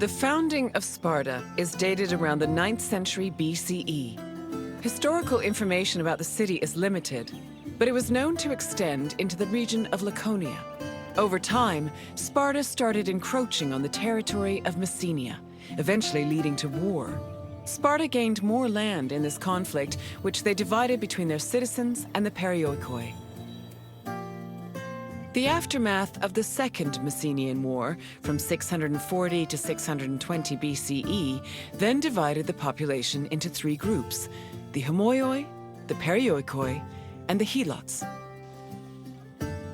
The founding of Sparta is dated around the 9th century BCE. Historical information about the city is limited, but it was known to extend into the region of Laconia. Over time, Sparta started encroaching on the territory of Messenia, eventually leading to war. Sparta gained more land in this conflict, which they divided between their citizens and the Perioikoi. The aftermath of the Second Messenian War, from 640 to 620 BCE, then divided the population into three groups: the Homoioi, the Perioikoi, and the Helots.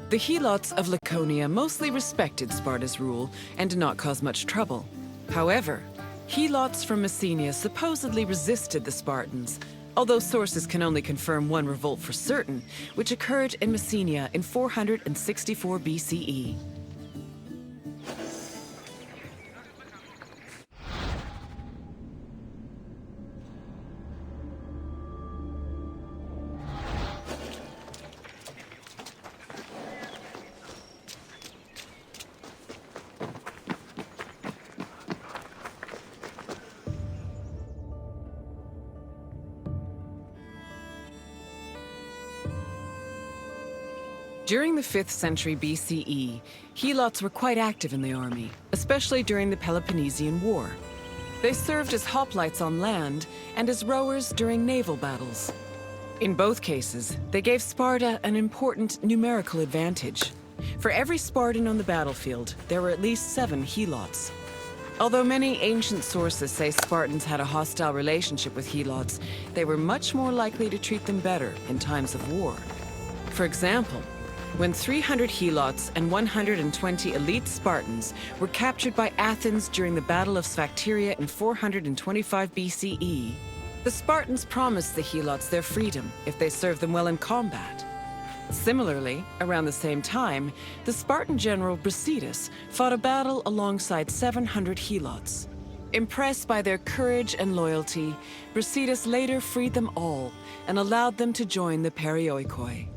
The Helots of Laconia mostly respected Sparta's rule and did not cause much trouble. However, Helots from Messenia supposedly resisted the Spartans, although sources can only confirm one revolt for certain, which occurred in Messenia in 464 BCE. During the 5th century BCE, Helots were quite active in the army, especially during the Peloponnesian War. They served as hoplites on land and as rowers during naval battles. In both cases, they gave Sparta an important numerical advantage. For every Spartan on the battlefield, there were at least 7 Helots. Although many ancient sources say Spartans had a hostile relationship with Helots, they were much more likely to treat them better in times of war. For example, when 300 Helots and 120 elite Spartans were captured by Athens during the Battle of Sphacteria in 425 BCE, the Spartans promised the Helots their freedom if they served them well in combat. Similarly, around the same time, the Spartan general Brasidas fought a battle alongside 700 Helots. Impressed by their courage and loyalty, Brasidas later freed them all and allowed them to join the Perioikoi.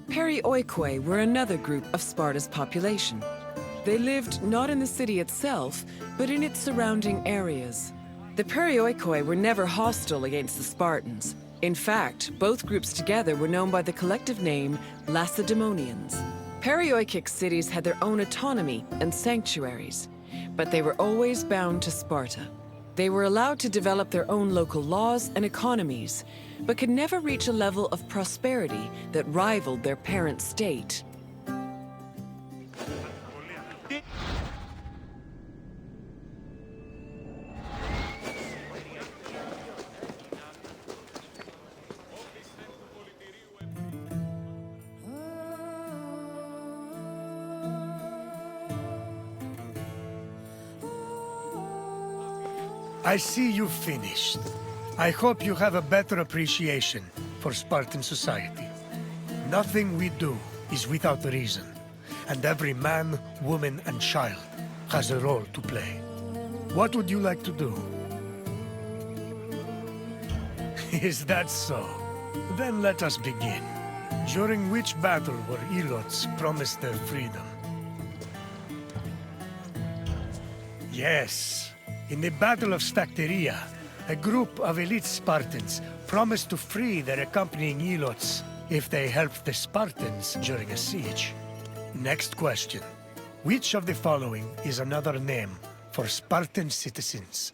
Perioikoi were another group of Sparta's population. They lived not in the city itself, but in its surrounding areas. The Perioikoi were never hostile against the Spartans. In fact, both groups together were known by the collective name Lacedaemonians. Perioikic cities had their own autonomy and sanctuaries, but they were always bound to Sparta. They were allowed to develop their own local laws and economies, but could never reach a level of prosperity that rivaled their parent state. I see you've finished. I hope you have a better appreciation for Spartan society. Nothing we do is without reason, and every man, woman, and child has a role to play. What would you like to do? Is that so? Then let us begin. During which battle were Helots promised their freedom? Yes. In the Battle of Sphacteria, a group of elite Spartans promised to free their accompanying Helots if they helped the Spartans during a siege. Next question. Which of the following is another name for Spartan citizens?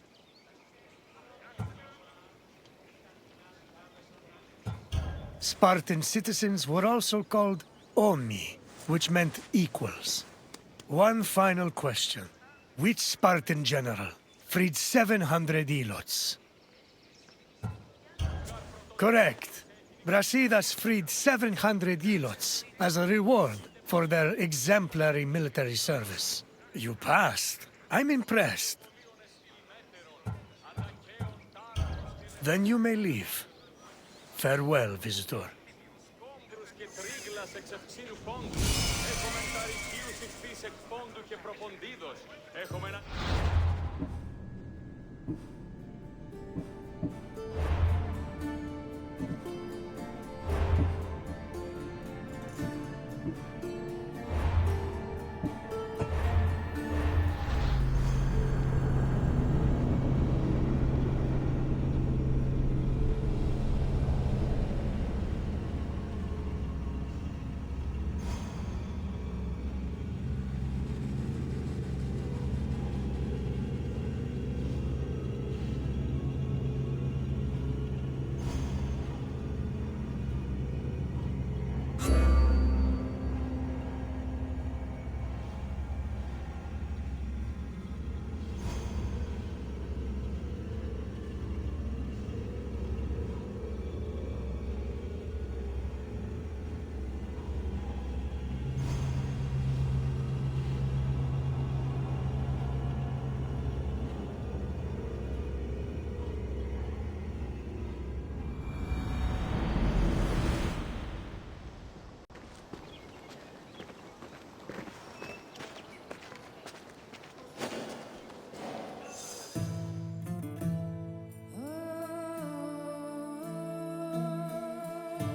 Spartan citizens were also called Omi, which meant equals. One final question. Which Spartan general freed 700 Helots? Correct. Brasidas freed 700 Helots as a reward for their exemplary military service. You passed. I'm impressed. Then you may leave. Farewell, visitor. Αθήνας εξ ευξήνου πόντου. Έχουμε ταρικίους ηχθείς εκ πόντου και προποντίδος. Έχουμε ένα...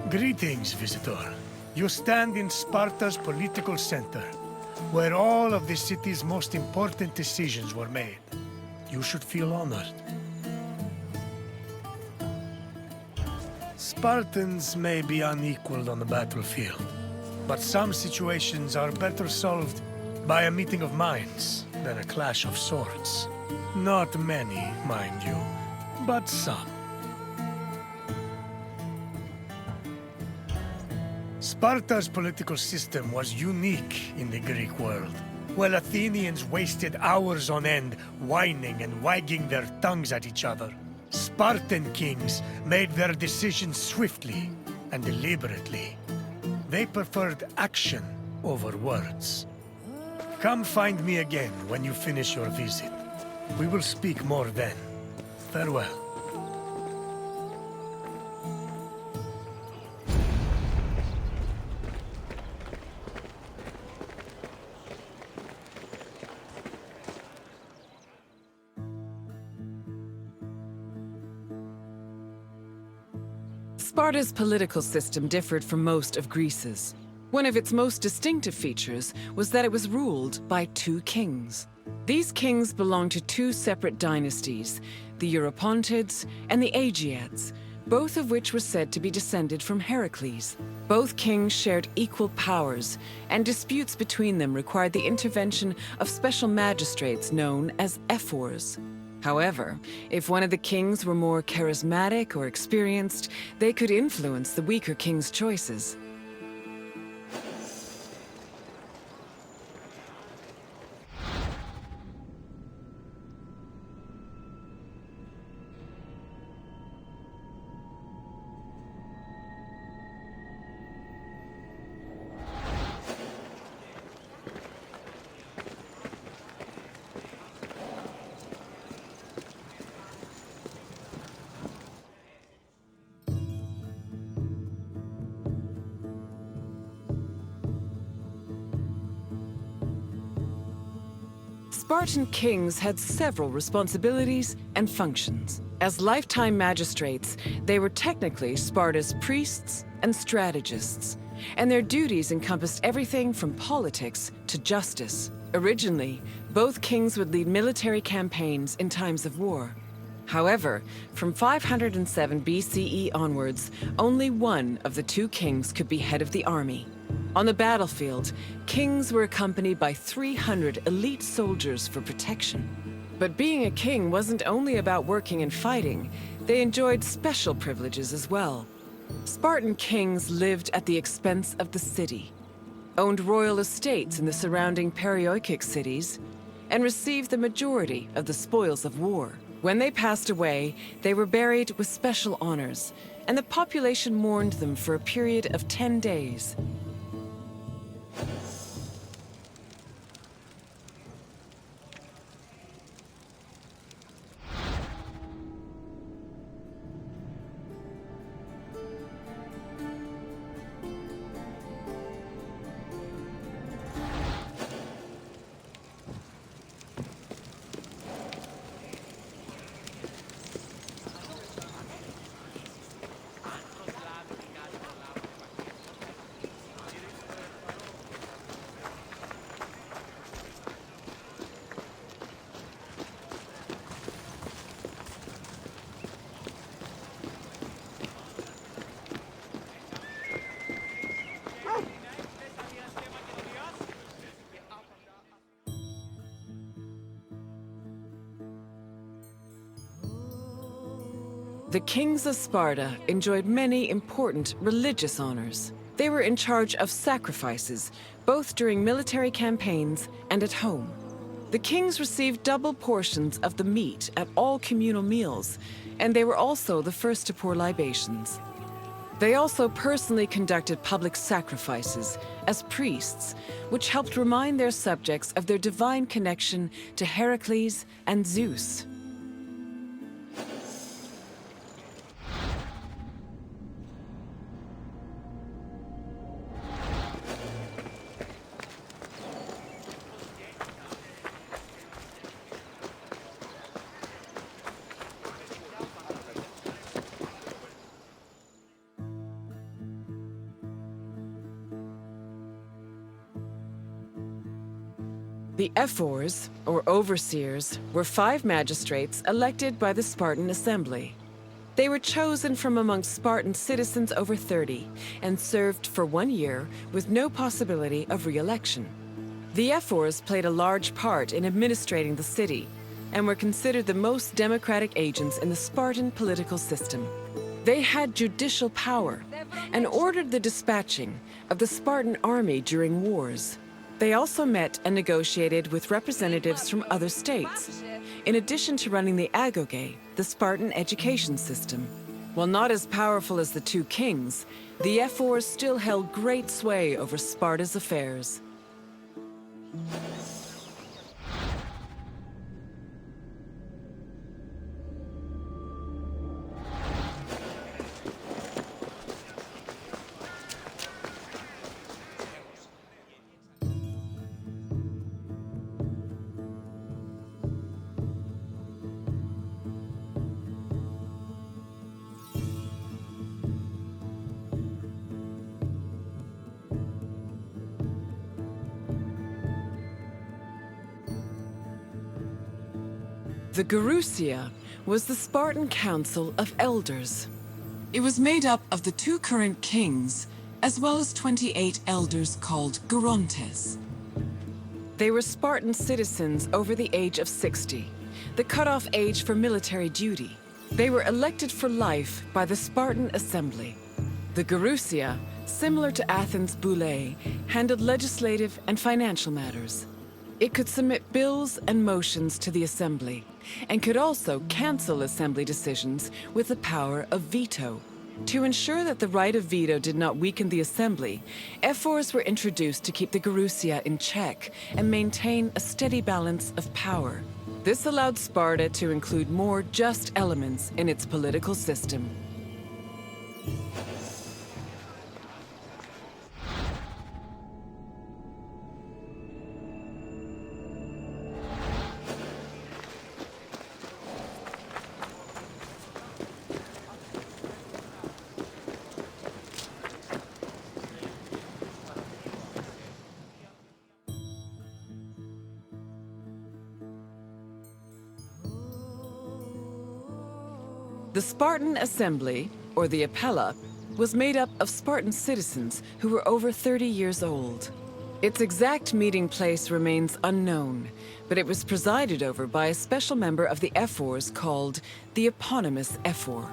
Greetings, visitor. You stand in Sparta's political center, where all of the city's most important decisions were made. You should feel honored. Spartans may be unequaled on the battlefield, but some situations are better solved by a meeting of minds than a clash of swords. Not many, mind you, but some. Sparta's political system was unique in the Greek world. While Athenians wasted hours on end whining and wagging their tongues at each other, Spartan kings made their decisions swiftly and deliberately. They preferred action over words. Come find me again when you finish your visit. We will speak more then. Farewell. Sparta's political system differed from most of Greece's. One of its most distinctive features was that it was ruled by two kings. These kings belonged to two separate dynasties, the Eurypontids and the Aegeads, both of which were said to be descended from Heracles. Both kings shared equal powers, and disputes between them required the intervention of special magistrates known as ephors. However, if one of the kings were more charismatic or experienced, they could influence the weaker king's choices. Spartan kings had several responsibilities and functions. As lifetime magistrates, they were technically Sparta's priests and strategists, and their duties encompassed everything from politics to justice. Originally, both kings would lead military campaigns in times of war. However, from 507 BCE onwards, only one of the two kings could be head of the army. On the battlefield, kings were accompanied by 300 elite soldiers for protection. But being a king wasn't only about working and fighting. They enjoyed special privileges as well. Spartan kings lived at the expense of the city, owned royal estates in the surrounding Perioikic cities, and received the majority of the spoils of war. When they passed away, they were buried with special honors, and the population mourned them for a period of 10 days. The kings of Sparta enjoyed many important religious honors. They were in charge of sacrifices, both during military campaigns and at home. The kings received double portions of the meat at all communal meals, and they were also the first to pour libations. They also personally conducted public sacrifices as priests, which helped remind their subjects of their divine connection to Heracles and Zeus. The ephors, or overseers, were 5 magistrates elected by the Spartan assembly. They were chosen from among Spartan citizens over 30 and served for 1 year with no possibility of re-election. The ephors played a large part in administrating the city and were considered the most democratic agents in the Spartan political system. They had judicial power and ordered the dispatching of the Spartan army during wars. They also met and negotiated with representatives from other states, in addition to running the agoge, the Spartan education system. While not as powerful as the 2 kings, the ephors still held great sway over Sparta's affairs. The Gerousia was the Spartan Council of Elders. It was made up of the 2 current kings, as well as 28 elders called Gerontes. They were Spartan citizens over the age of 60, the cutoff age for military duty. They were elected for life by the Spartan Assembly. The Gerousia, similar to Athens' Boulé, handled legislative and financial matters. It could submit bills and motions to the assembly, and could also cancel assembly decisions with the power of veto. To ensure that the right of veto did not weaken the assembly, ephors were introduced to keep the Gerousia in check and maintain a steady balance of power. This allowed Sparta to include more just elements in its political system. The Spartan Assembly, or the Apella, was made up of Spartan citizens who were over 30 years old. Its exact meeting place remains unknown, but it was presided over by a special member of the ephors called the eponymous ephor.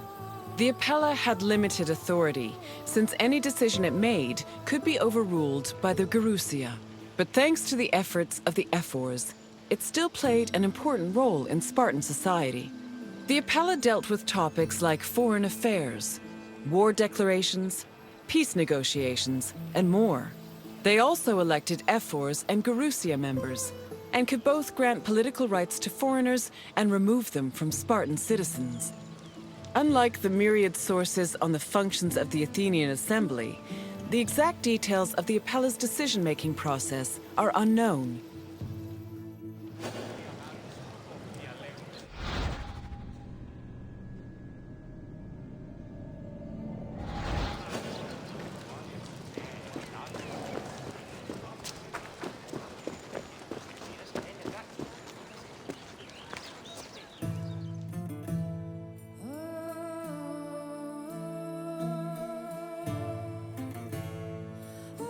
The Apella had limited authority, since any decision it made could be overruled by the Gerousia. But thanks to the efforts of the ephors, it still played an important role in Spartan society. The Apella dealt with topics like foreign affairs, war declarations, peace negotiations, and more. They also elected ephors and Gerousia members, and could both grant political rights to foreigners and remove them from Spartan citizens. Unlike the myriad sources on the functions of the Athenian assembly, the exact details of the Apella's decision-making process are unknown.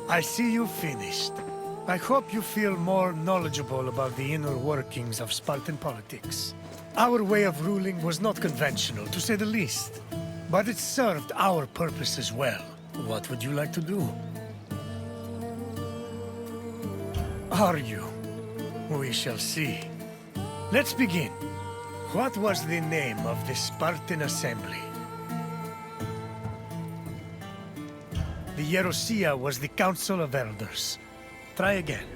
I see you finished. I hope you feel more knowledgeable about the inner workings of Spartan politics. Our way of ruling was not conventional, to say the least. But it served our purpose as well. What would you like to do? Argue. We shall see. Let's begin. What was the name of the Spartan assembly? The Yerosia was the Council of Elders. Try again.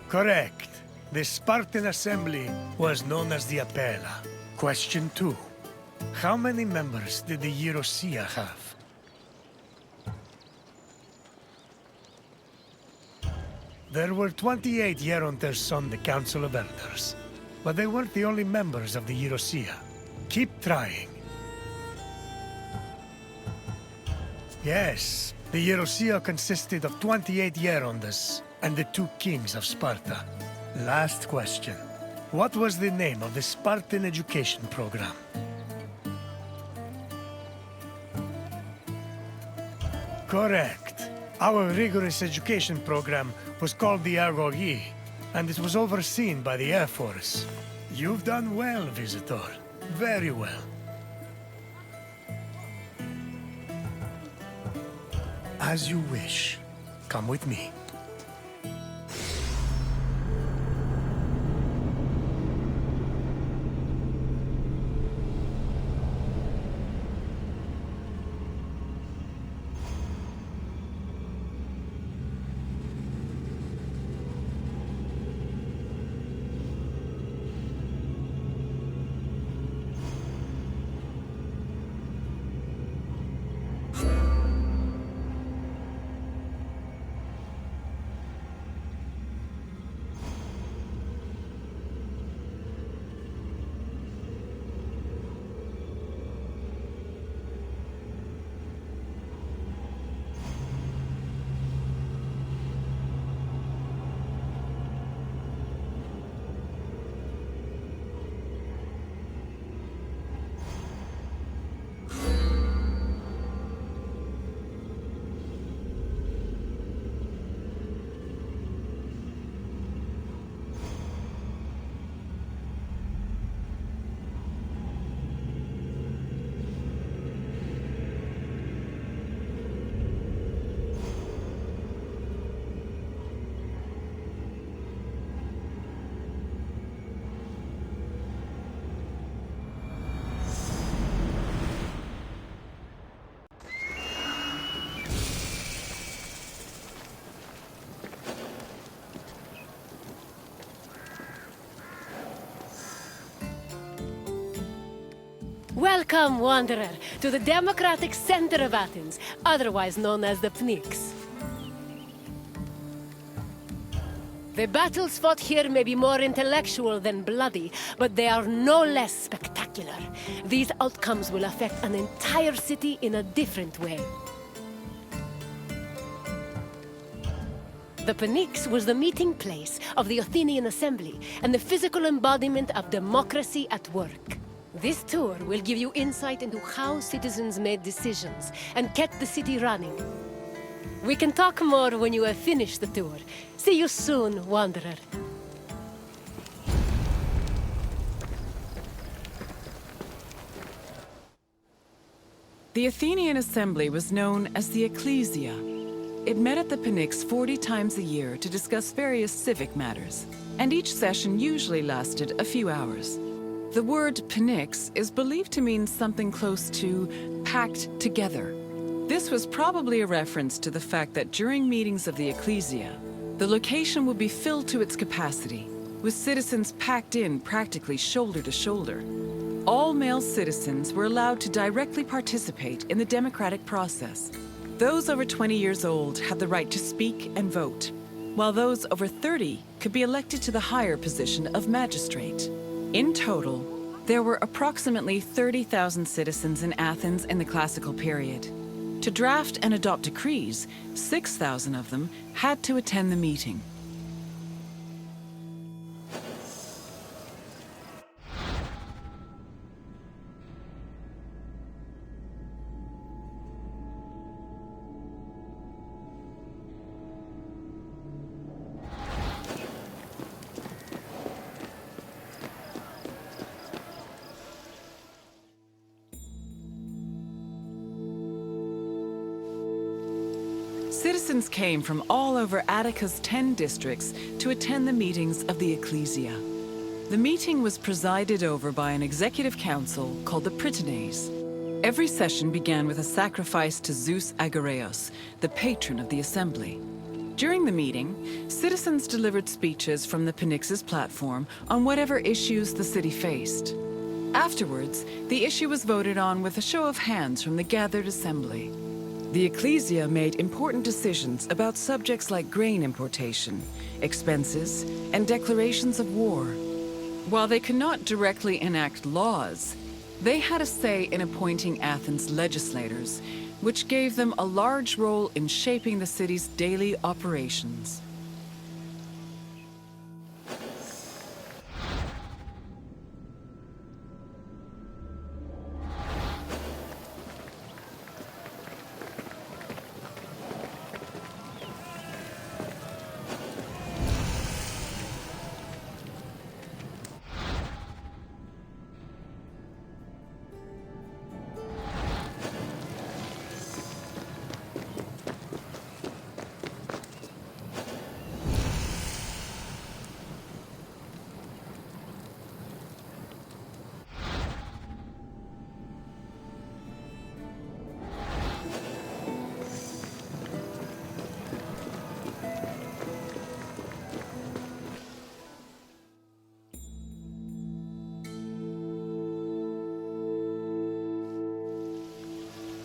Correct. The Spartan assembly was known as the Appella. Question 2. How many members did the Yerosia have? There were 28 Yeronters on the Council of Elders, but they weren't the only members of the Yerosia. Keep trying. Yes, the Yerosia consisted of 28 Yeronters and the 2 kings of Sparta. Last question. What was the name of the Spartan education program? Correct. Our rigorous education program was called the Argogi, and it was overseen by the Air Force. You've done well, Visitor. Very well. As you wish. Come with me. Welcome, Wanderer, to the democratic center of Athens, otherwise known as the Pnyx. The battles fought here may be more intellectual than bloody, but they are no less spectacular. These outcomes will affect an entire city in a different way. The Pnyx was the meeting place of the Athenian assembly and the physical embodiment of democracy at work. This tour will give you insight into how citizens made decisions and kept the city running. We can talk more when you have finished the tour. See you soon, Wanderer. The Athenian assembly was known as the Ecclesia. It met at the Pnyx 40 times a year to discuss various civic matters, and each session usually lasted a few hours. The word Pnyx is believed to mean something close to packed together. This was probably a reference to the fact that during meetings of the Ecclesia, the location would be filled to its capacity, with citizens packed in practically shoulder to shoulder. All male citizens were allowed to directly participate in the democratic process. Those over 20 years old had the right to speak and vote, while those over 30 could be elected to the higher position of magistrate. In total, there were approximately 30,000 citizens in Athens in the classical period. To draft and adopt decrees, 6,000 of them had to attend the meeting. Citizens came from all over Attica's 10 districts to attend the meetings of the Ecclesia. The meeting was presided over by an executive council called the Prytanes. Every session began with a sacrifice to Zeus Agoreos, the patron of the assembly. During the meeting, citizens delivered speeches from the Pnyx's platform on whatever issues the city faced. Afterwards, the issue was voted on with a show of hands from the gathered assembly. The Ecclesia made important decisions about subjects like grain importation, expenses, and declarations of war. While they could not directly enact laws, they had a say in appointing Athens' legislators, which gave them a large role in shaping the city's daily operations.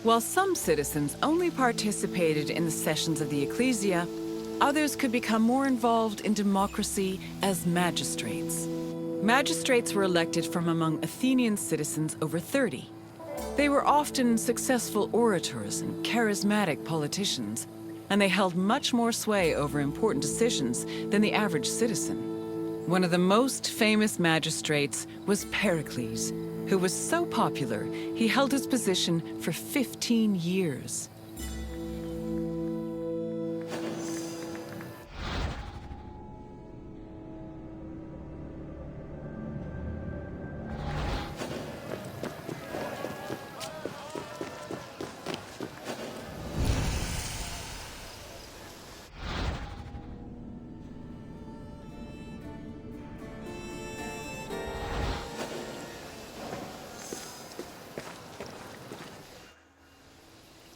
While some citizens only participated in the sessions of the Ecclesia, others could become more involved in democracy as magistrates. Magistrates were elected from among Athenian citizens over 30. They were often successful orators and charismatic politicians, and they held much more sway over important decisions than the average citizen. One of the most famous magistrates was Pericles, who was so popular, he held his position for 15 years.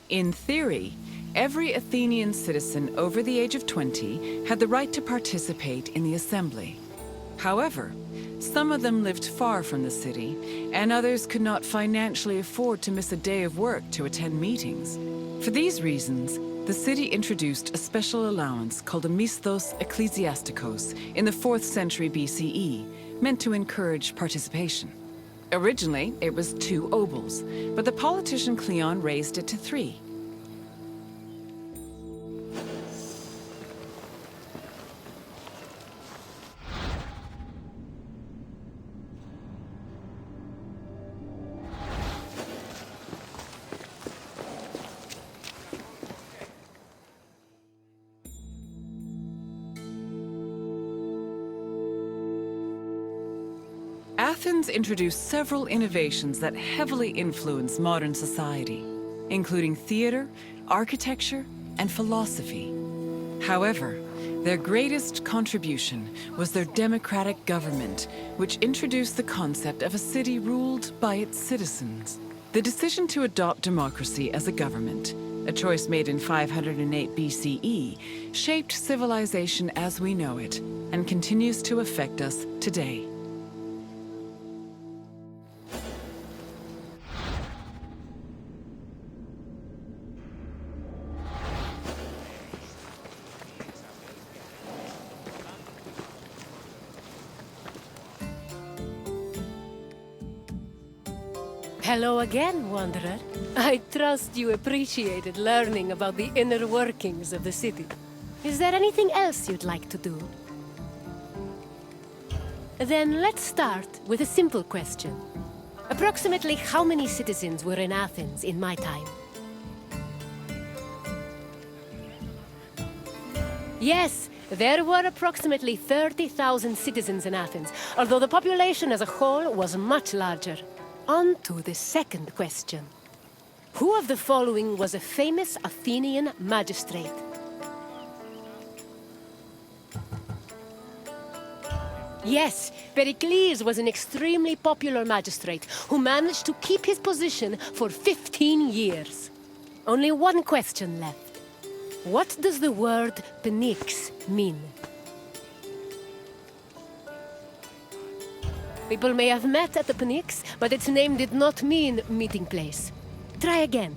In theory, every Athenian citizen over the age of 20 had the right to participate in the assembly. However, some of them lived far from the city, and others could not financially afford to miss a day of work to attend meetings. For these reasons, the city introduced a special allowance called a misthos ecclesiastikos in the 4th century BCE, meant to encourage participation. Originally, it was 2 obols, but the politician Cleon raised it to 3. Athens introduced several innovations that heavily influenced modern society, including theater, architecture, and philosophy. However, their greatest contribution was their democratic government, which introduced the concept of a city ruled by its citizens. The decision to adopt democracy as a government, a choice made in 508 BCE, shaped civilization as we know it, and continues to affect us today. Hello again, Wanderer. I trust you appreciated learning about the inner workings of the city. Is there anything else you'd like to do? Then let's start with a simple question. Approximately how many citizens were in Athens in my time? Yes, there were approximately 30,000 citizens in Athens, although the population as a whole was much larger. On to the second question. Who of the following was a famous Athenian magistrate? Yes, Pericles was an extremely popular magistrate who managed to keep his position for 15 years. Only one question left. What does the word Pnyx mean? People may have met at the Pnyx, but its name did not mean meeting place. Try again.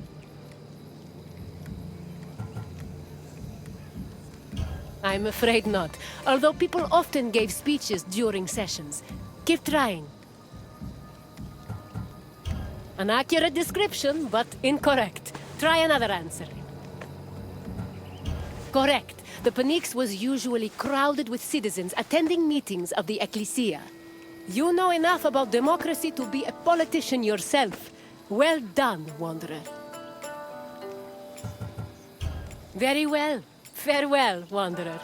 I'm afraid not, although people often gave speeches during sessions. Keep trying. An accurate description, but incorrect. Try another answer. Correct. The Pnyx was usually crowded with citizens attending meetings of the Ecclesia. You know enough about democracy to be a politician yourself. Well done, Wanderer. Very well. Farewell, Wanderer.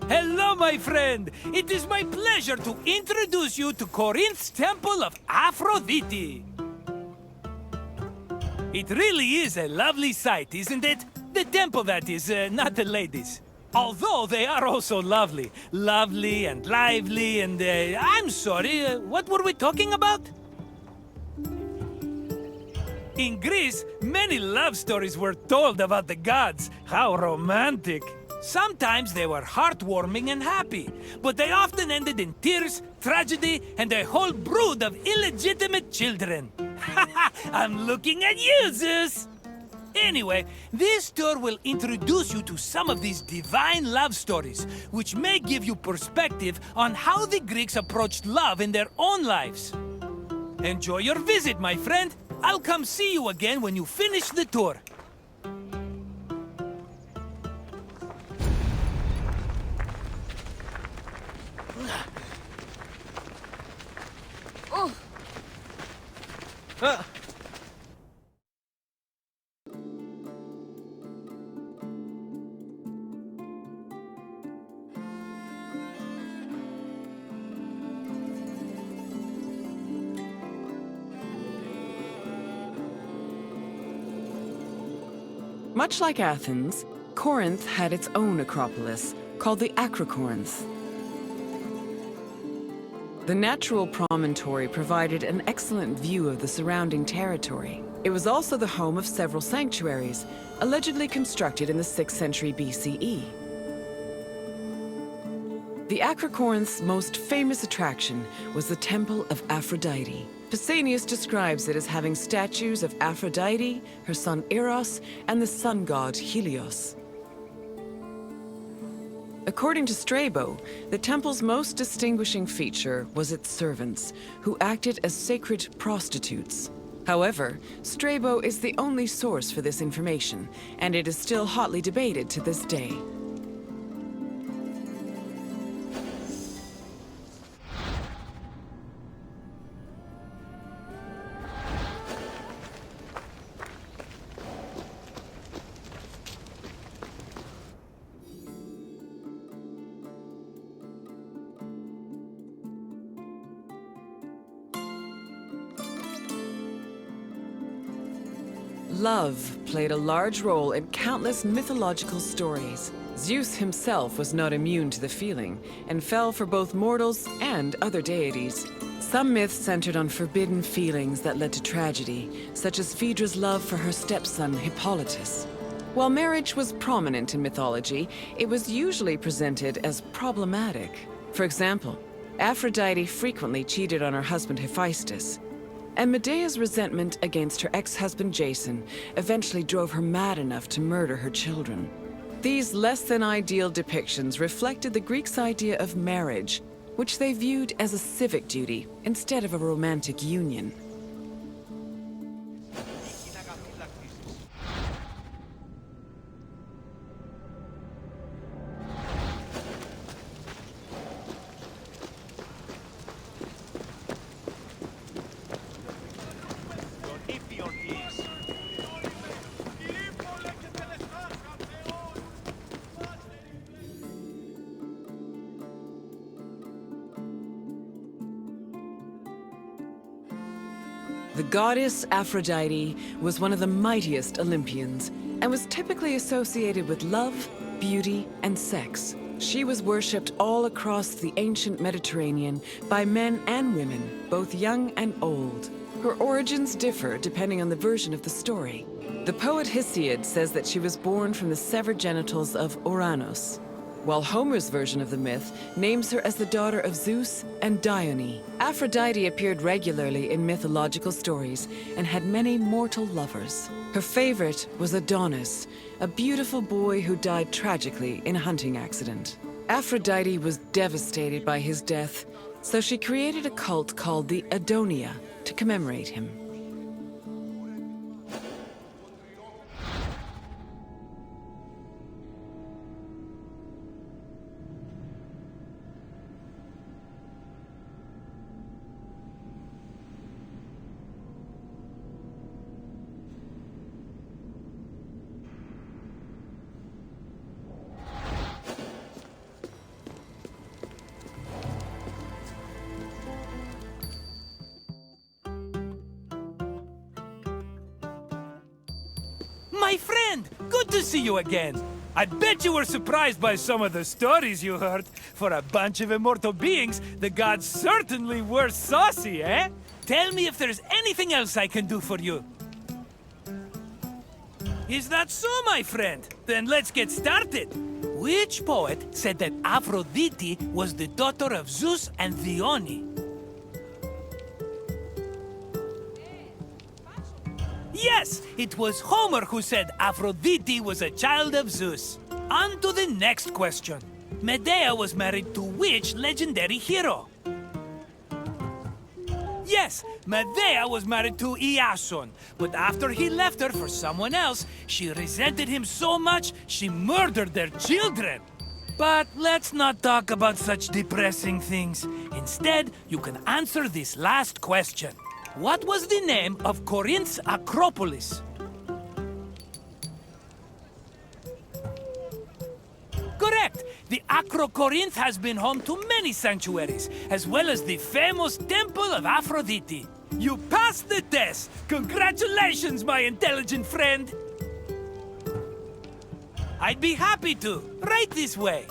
Hello, my friend! It is my pleasure to introduce you to Corinth's Temple of Aphrodite. It really is a lovely sight, isn't it? The temple, that is, not the ladies. Although they are also lovely. Lovely and lively and, I'm sorry, what were we talking about? In Greece, many love stories were told about the gods. How romantic! Sometimes they were heartwarming and happy, but they often ended in tears, tragedy, and a whole brood of illegitimate children. I'm looking at you, Zeus! Anyway, this tour will introduce you to some of these divine love stories, which may give you perspective on how the Greeks approached love in their own lives. Enjoy your visit, my friend. I'll come see you again when you finish the tour. Much like Athens, Corinth had its own acropolis, called the Acrocorinth. The natural promontory provided an excellent view of the surrounding territory. It was also the home of several sanctuaries, allegedly constructed in the 6th century BCE. The Acrocorinth's most famous attraction was the Temple of Aphrodite. Pausanias describes it as having statues of Aphrodite, her son Eros, and the sun god Helios. According to Strabo, the temple's most distinguishing feature was its servants, who acted as sacred prostitutes. However, Strabo is the only source for this information, and it is still hotly debated to this day. Love played a large role in countless mythological stories. Zeus himself was not immune to the feeling, and fell for both mortals and other deities. Some myths centered on forbidden feelings that led to tragedy, such as Phaedra's love for her stepson Hippolytus. While marriage was prominent in mythology, it was usually presented as problematic. For example, Aphrodite frequently cheated on her husband Hephaestus, and Medea's resentment against her ex-husband Jason eventually drove her mad enough to murder her children. These less-than-ideal depictions reflected the Greeks' idea of marriage, which they viewed as a civic duty instead of a romantic union. The goddess Aphrodite was one of the mightiest Olympians and was typically associated with love, beauty, and sex. She was worshipped all across the ancient Mediterranean by men and women, both young and old. Her origins differ depending on the version of the story. The poet Hesiod says that she was born from the severed genitals of Uranus, while Homer's version of the myth names her as the daughter of Zeus and Dione. Aphrodite appeared regularly in mythological stories and had many mortal lovers. Her favorite was Adonis, a beautiful boy who died tragically in a hunting accident. Aphrodite was devastated by his death, so she created a cult called the Adonia to commemorate him. My friend, good to see you again. I bet you were surprised by some of the stories you heard. For a bunch of immortal beings, the gods certainly were saucy, eh? Tell me if there's anything else I can do for you. Is that so, my friend? Then let's get started. Which poet said that Aphrodite was the daughter of Zeus and Dione? Yes, it was Homer who said Aphrodite was a child of Zeus. On to the next question. Medea was married to which legendary hero? Yes, Medea was married to Iason, but after he left her for someone else, she resented him so much she murdered their children. But let's not talk about such depressing things. Instead, you can answer this last question. What was the name of Corinth's Acropolis? Correct! The Acrocorinth has been home to many sanctuaries, as well as the famous Temple of Aphrodite. You passed the test! Congratulations, my intelligent friend! I'd be happy to. Right this way.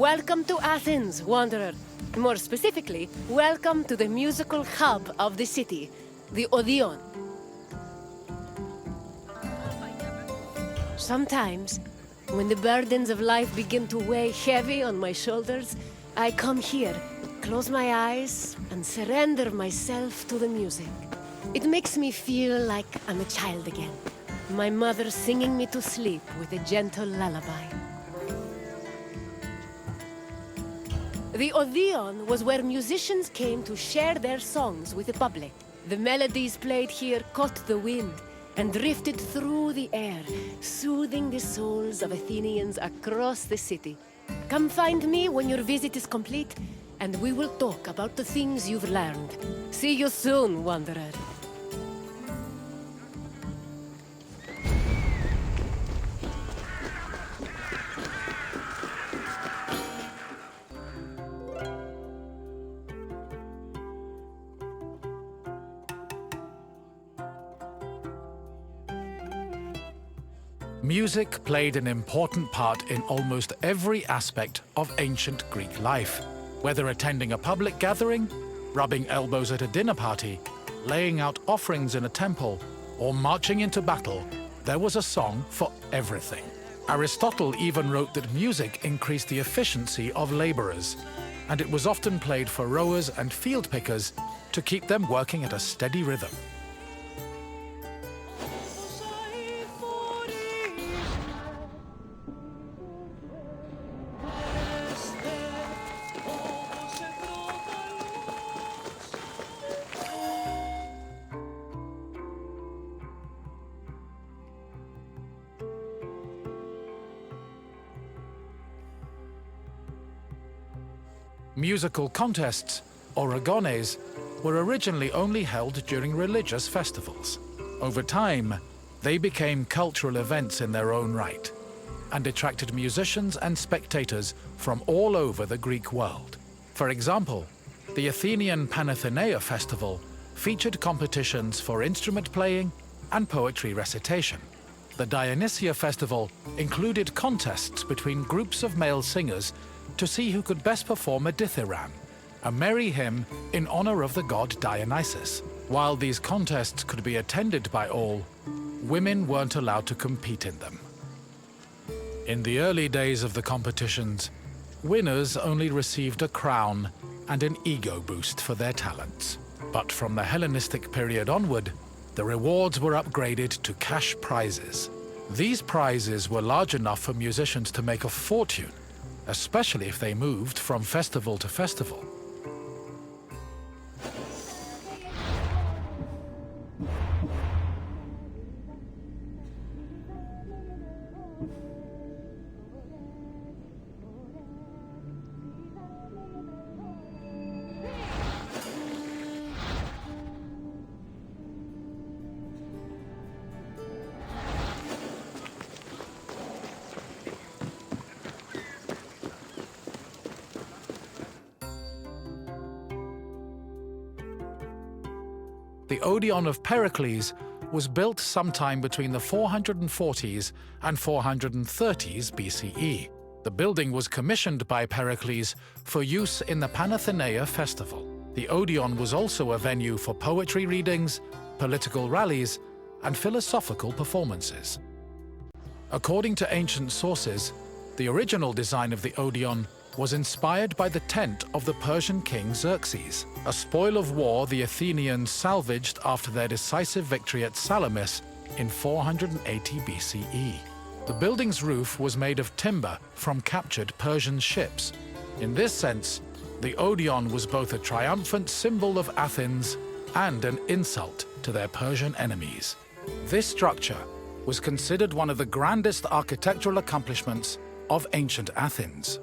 Welcome to Athens, wanderer. More specifically, welcome to the musical hub of the city, the Odeon. Sometimes, when the burdens of life begin to weigh heavy on my shoulders, I come here, close my eyes, and surrender myself to the music. It makes me feel like I'm a child again. My mother singing me to sleep with a gentle lullaby. The Odeon was where musicians came to share their songs with the public. The melodies played here caught the wind and drifted through the air, soothing the souls of Athenians across the city. Come find me when your visit is complete, and we will talk about the things you've learned. See you soon, wanderer. Music played an important part in almost every aspect of ancient Greek life. Whether attending a public gathering, rubbing elbows at a dinner party, laying out offerings in a temple, or marching into battle, there was a song for everything. Aristotle even wrote that music increased the efficiency of laborers, and it was often played for rowers and field pickers to keep them working at a steady rhythm. Musical contests, or agones, were originally only held during religious festivals. Over time, they became cultural events in their own right, and attracted musicians and spectators from all over the Greek world. For example, the Athenian Panathenaea festival featured competitions for instrument playing and poetry recitation. The Dionysia festival included contests between groups of male singers to see who could best perform a dithyramb, a merry hymn in honor of the god Dionysus. While these contests could be attended by all, women weren't allowed to compete in them. In the early days of the competitions, winners only received a crown and an ego boost for their talents. But from the Hellenistic period onward, the rewards were upgraded to cash prizes. These prizes were large enough for musicians to make a fortune, especially if they moved from festival to festival. The Odeon of Pericles was built sometime between the 440s and 430s BCE. The building was commissioned by Pericles for use in the Panathenaea festival. The Odeon was also a venue for poetry readings, political rallies, and philosophical performances. According to ancient sources, the original design of the Odeon was inspired by the tent of the Persian king Xerxes, a spoil of war the Athenians salvaged after their decisive victory at Salamis in 480 BCE. The building's roof was made of timber from captured Persian ships. In this sense, the Odeon was both a triumphant symbol of Athens and an insult to their Persian enemies. This structure was considered one of the grandest architectural accomplishments of ancient Athens.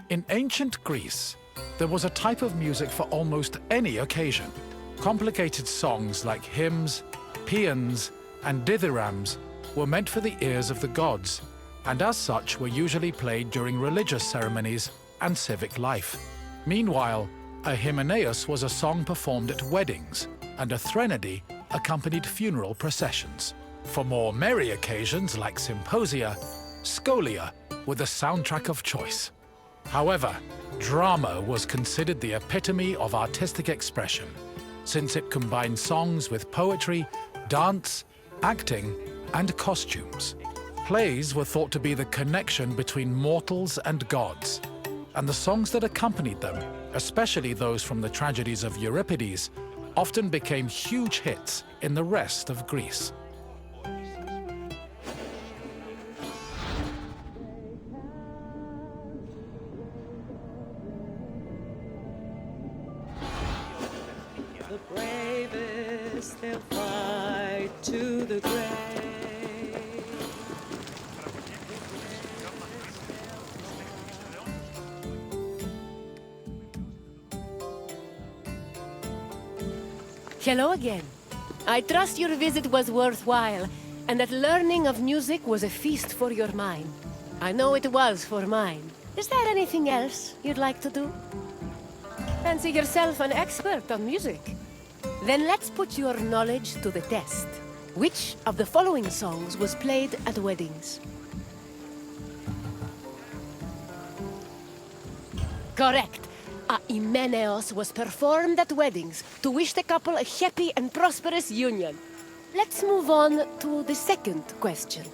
In ancient Greece, there was a type of music for almost any occasion. Complicated songs like hymns, paeans, and dithyrambs were meant for the ears of the gods, and as such were usually played during religious ceremonies and civic life. Meanwhile, a hymneus was a song performed at weddings, and a threnody accompanied funeral processions. For more merry occasions like symposia, scholia were the soundtrack of choice. However, drama was considered the epitome of artistic expression, since it combined songs with poetry, dance, acting, and costumes. Plays were thought to be the connection between mortals and gods, and the songs that accompanied them, especially those from the tragedies of Euripides, often became huge hits in the rest of Greece. The bravest, they'll fight to the grave. Hello again. I trust your visit was worthwhile, and that learning of music was a feast for your mind. I know it was for mine. Is there anything else you'd like to do? Fancy yourself an expert on music? Then let's put your knowledge to the test. Which of the following songs was played at weddings? Correct. Hymeneos was performed at weddings to wish the couple a happy and prosperous union. Let's move on to the second question.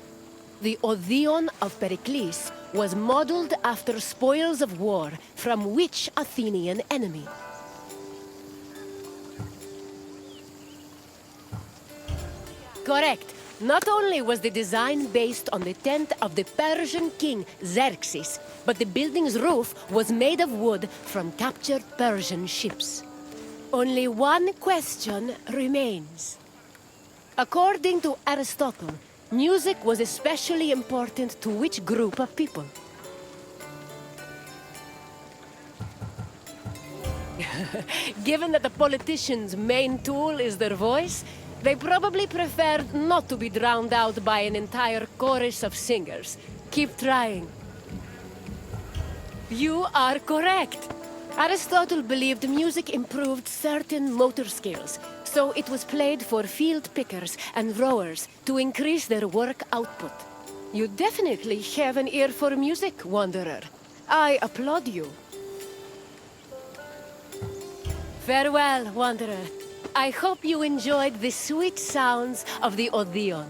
The Odeon of Pericles was modeled after spoils of war from which Athenian enemy? Correct. Not only was the design based on the tent of the Persian king Xerxes, but the building's roof was made of wood from captured Persian ships. Only one question remains. According to Aristotle, music was especially important to which group of people? Given that the politician's main tool is their voice, they probably preferred not to be drowned out by an entire chorus of singers. Keep trying. You are correct. Aristotle believed music improved certain motor skills, so it was played for field pickers and rowers to increase their work output. You definitely have an ear for music, Wanderer. I applaud you. Farewell, Wanderer. I hope you enjoyed the sweet sounds of the Odeon.